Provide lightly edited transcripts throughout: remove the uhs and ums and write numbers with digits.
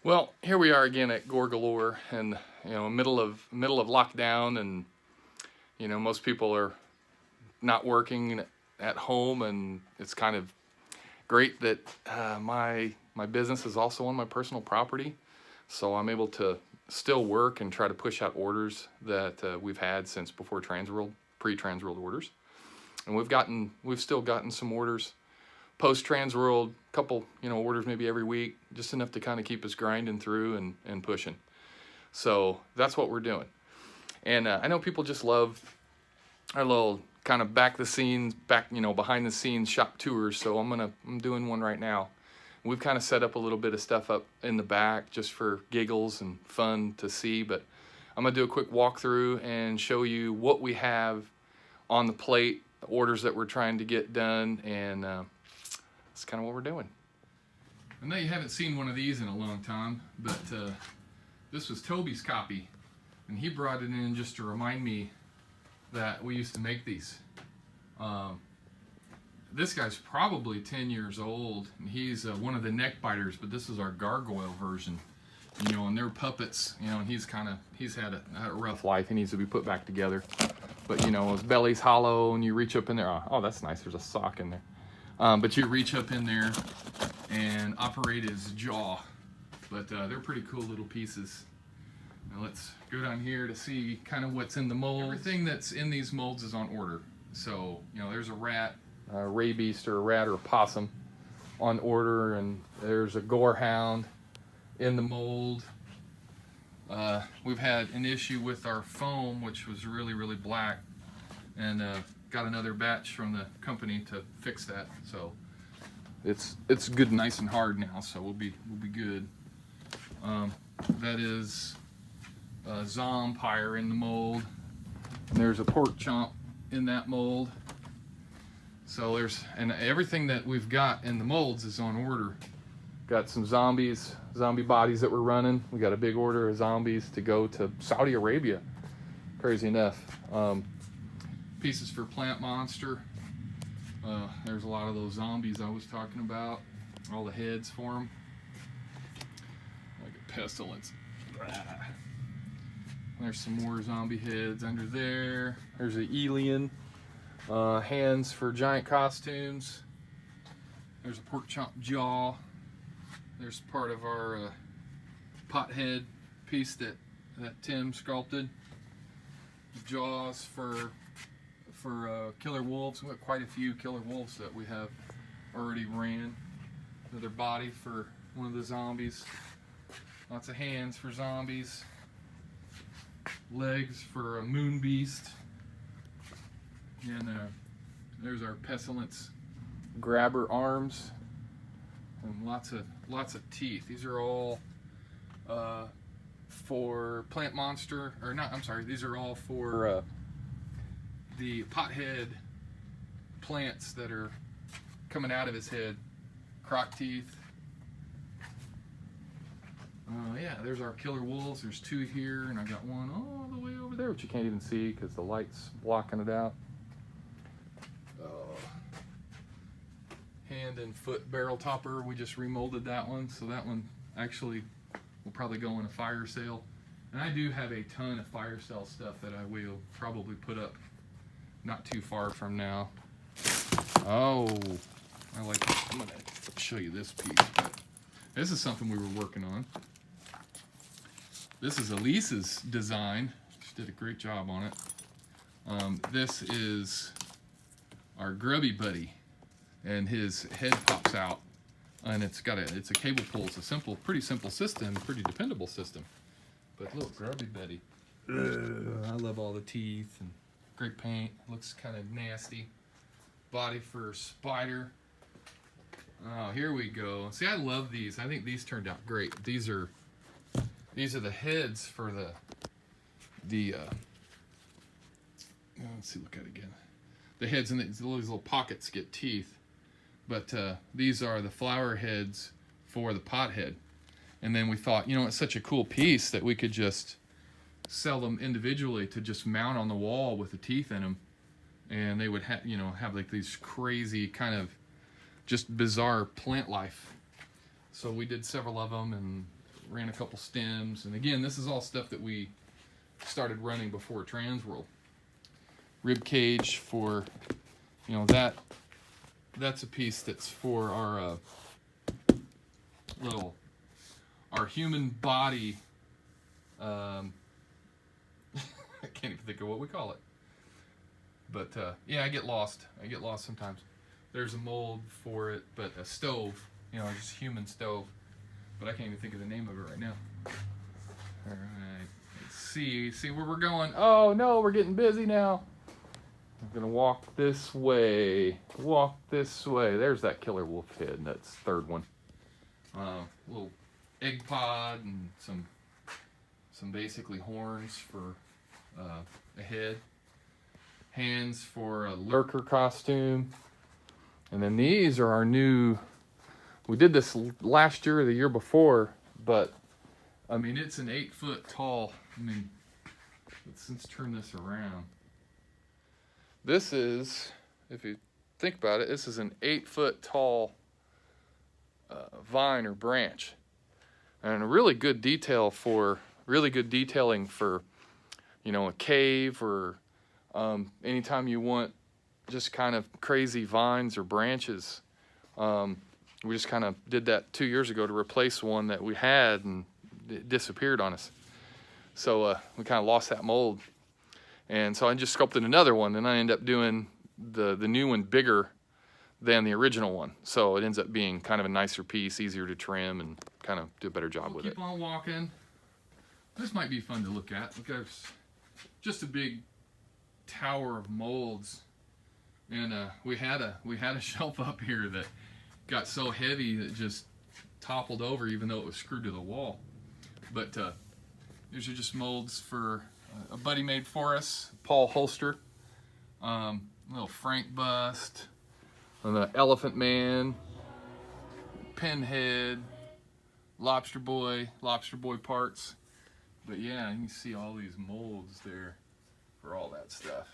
Well, here we are again at Gore Galore, and middle of lockdown, and most people are not working at home, and it's kind of great that my business is also on my personal property, so I'm able to still work and try to push out orders that we've had since before Transworld, pre-Transworld orders, and we've still gotten some orders post Transworld, couple orders maybe every week, just enough to kind of keep us grinding through and pushing. So that's what we're doing. And I know people just love our little kind of behind the scenes shop tours. So I'm doing one right now. We've kind of set up a little bit of stuff up in the back just for giggles and fun to see, but I'm gonna do a quick walkthrough and show you what we have on the plate, the orders that we're trying to get done, and that's kind of what we're doing. I know you haven't seen one of these in a long time, but this was Toby's copy, and he brought it in just to remind me that we used to make these. This guy's probably 10 years old, and he's one of the neck biters, but this is our gargoyle version. And they're puppets, and he's had a rough life. He needs to be put back together. But his belly's hollow, and you reach up in there. Oh, that's nice. There's a sock in there. But you reach up in there and operate his jaw. But they're pretty cool little pieces. Now let's go down here to see kind of what's in the mold. Everything that's in these molds is on order. So, there's a rat, a rabeast or a rat or a possum on order, and there's a gore hound in the mold. We've had an issue with our foam, which was really, really black, and got another batch from the company to fix that. So it's good, nice and hard now. So we'll be good. That is a zompire in the mold. And there's a pork chomp in that mold. So and everything that we've got in the molds is on order. Got some zombie bodies that we're running. We got a big order of zombies to go to Saudi Arabia, crazy enough. Pieces for Plant Monster. There's a lot of those zombies I was talking about. All the heads for them. Like a pestilence. There's some more zombie heads under there. There's an alien. Hands for giant costumes. There's a pork chomp jaw. There's part of our pot head piece that Tim sculpted. Jaws for killer wolves. We've got quite a few killer wolves that we have already ran. Another body for one of the zombies. Lots of hands for zombies. Legs for a moon beast. And there's our pestilence grabber arms. And lots of teeth. These are all for Plant Monster, or not, I'm sorry, these are all for the pothead plants that are coming out of his head. Croc teeth. Yeah, there's our killer wolves. There's two here, and I got one all the way over there, which you can't even see because the light's blocking it out. Hand and foot barrel topper, we just remolded that one, so that one actually will probably go in a fire sale. And I do have a ton of fire sale stuff that I will probably put up not too far from now. Oh, I'm gonna show you this piece, but this is something we were working on. This is Elise's design. She did a great job on it. This is our grubby buddy, and his head pops out, and it's a cable pull. It's a pretty simple system, pretty dependable system. But look, grubby buddy. I love all the teeth and great paint. Looks kind of nasty. Body for spider. Oh, here we go. See, I love these. I think these turned out great. These are the heads for the let's see, look at it again. The heads in these little pockets get teeth, but these are the flower heads for the pot head. And then we thought, it's such a cool piece that we could just sell them individually to just mount on the wall with the teeth in them, and they would have like these crazy kind of just bizarre plant life. So we did several of them, and ran a couple stems, and again, this is all stuff that we started running before Transworld. Rib cage for, you know, that's a piece that's for our our human body. I can't even think of what we call it. But yeah, I get lost sometimes. There's a mold for it, but a stove, you know, just human stove. But I can't even think of the name of it right now. All right, let's see where we're going. Oh no, we're getting busy now. I'm gonna walk this way. Walk this way. There's that killer wolf head. That's third one. Little egg pod and some basically horns for a head. Hands for a lurker costume. And then these are our new, we did this last year or the year before, but I mean, it's an 8 foot tall, I mean, let's turn this around. This is, if you think about it, this is an 8 foot tall vine or branch. And a really good detailing for, you know, a cave or anytime you want just kind of crazy vines or branches. We just kind of did that 2 years ago to replace one that we had and it disappeared on us. So we kind of lost that mold. And so I just sculpted another one, and I ended up doing the new one bigger than the original one. So it ends up being kind of a nicer piece, easier to trim, and kind of do a better job with it. Keep on walking. This might be fun to look at. Look, there's just a big tower of molds, and we had a shelf up here that got so heavy that it just toppled over, even though it was screwed to the wall. But these are just molds for a buddy made for us, Paul Holster. Little Frank bust, and the Elephant Man, Pinhead, Lobster Boy parts. But yeah, you can see all these molds there for all that stuff.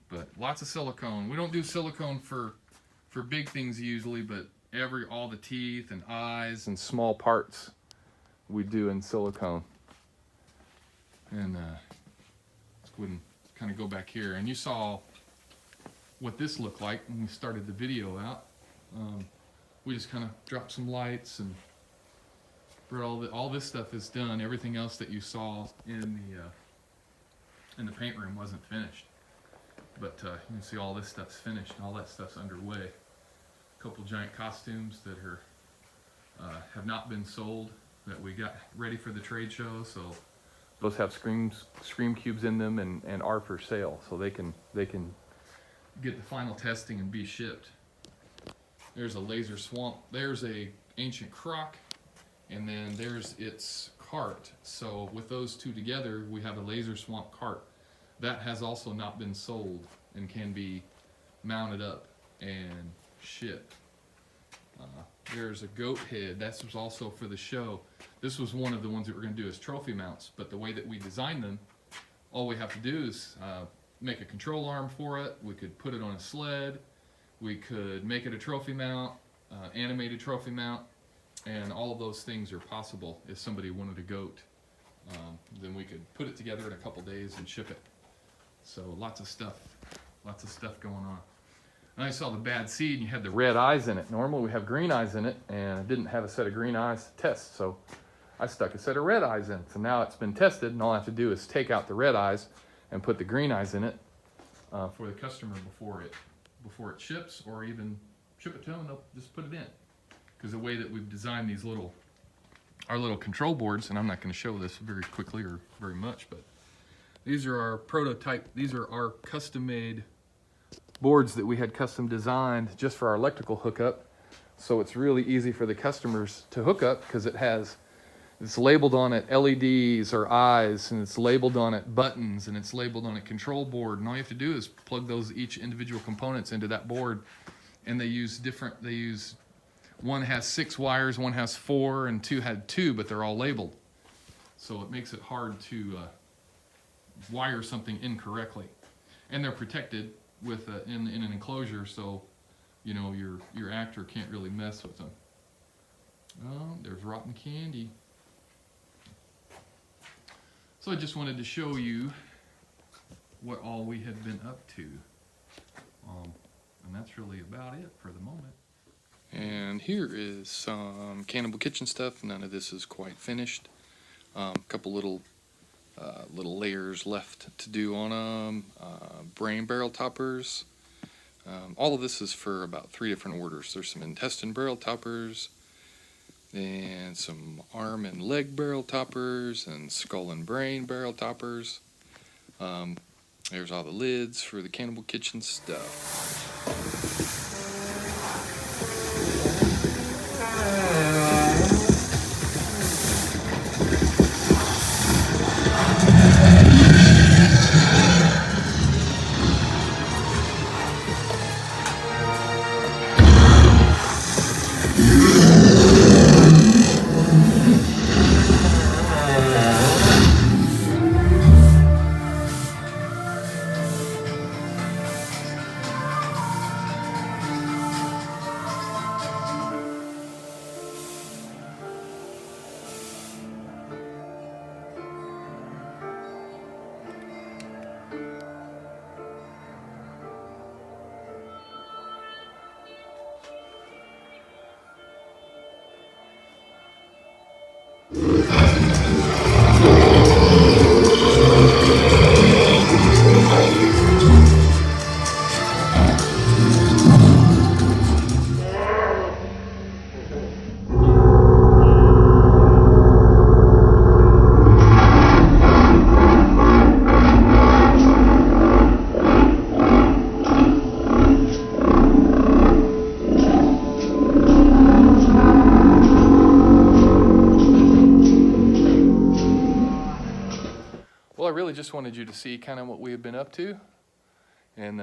But lots of silicone. We don't do silicone for big things usually, but all the teeth and eyes and small parts we do in silicone. And let's go ahead and kind of go back here. And you saw what this looked like when we started the video out. We just kind of dropped some lights, and all this stuff is done. Everything else that you saw in the paint room wasn't finished. But you can see all this stuff's finished, and all that stuff's underway. A couple giant costumes that have not been sold that we got ready for the trade show. So those have scream cubes in them and are for sale, so they can get the final testing and be shipped. There's a laser swamp. There's a ancient croc, and then there's its cart. So with those two together, we have a laser swamp cart. That has also not been sold and can be mounted up and shipped. There's a goat head. That was also for the show. This was one of the ones that we're going to do as trophy mounts, but the way that we designed them, all we have to do is make a control arm for it. We could put it on a sled. We could make it a trophy mount, animated trophy mount, and all of those things are possible. If somebody wanted a goat, then we could put it together in a couple days and ship it. So lots of stuff going on. And I saw the bad seed, and you had the red eyes in it. Normally we have green eyes in it, and I didn't have a set of green eyes to test, so I stuck a set of red eyes in it. So now it's been tested, and all I have to do is take out the red eyes and put the green eyes in it for the customer before it ships, or even ship it to them and they'll just put it in. Because the way that we've designed these our little control boards, and I'm not going to show this very quickly or very much, but these are our prototype. These are our custom-made boards that we had custom designed just for our electrical hookup. So it's really easy for the customers to hook up because it's labeled on it LEDs or eyes, and it's labeled on it buttons, and it's labeled on a control board. And all you have to do is plug each individual components into that board, and one has 6 wires, one has 4, and 2 had 2, but they're all labeled. So it makes it hard to wire something incorrectly. And they're protected with in an enclosure, so you know your actor can't really mess with them. Oh, there's rotten candy. So I just wanted to show you what all we have been up to. And that's really about it for the moment. And here is some Cannibal Kitchen stuff. None of this is quite finished. A couple little layers left to do on them. Brain barrel toppers. All of this is for about 3 different orders. There's some intestine barrel toppers, and some arm and leg barrel toppers, and skull and brain barrel toppers. There's all the lids for the Cannibal Kitchen stuff. Well, I really just wanted you to see kind of what we have been up to. And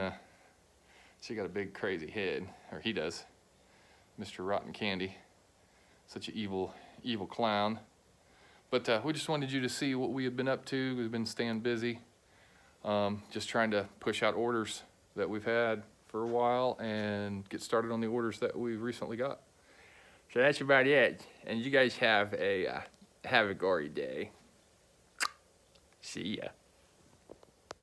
she got a big crazy head, or he does. Mr. Rotten Candy. Such an evil clown. But we just wanted you to see what we have been up to. We've been staying busy. Just trying to push out orders that we've had for a while and get started on the orders that we've recently got. So that's about it. And you guys have a gory day. See ya.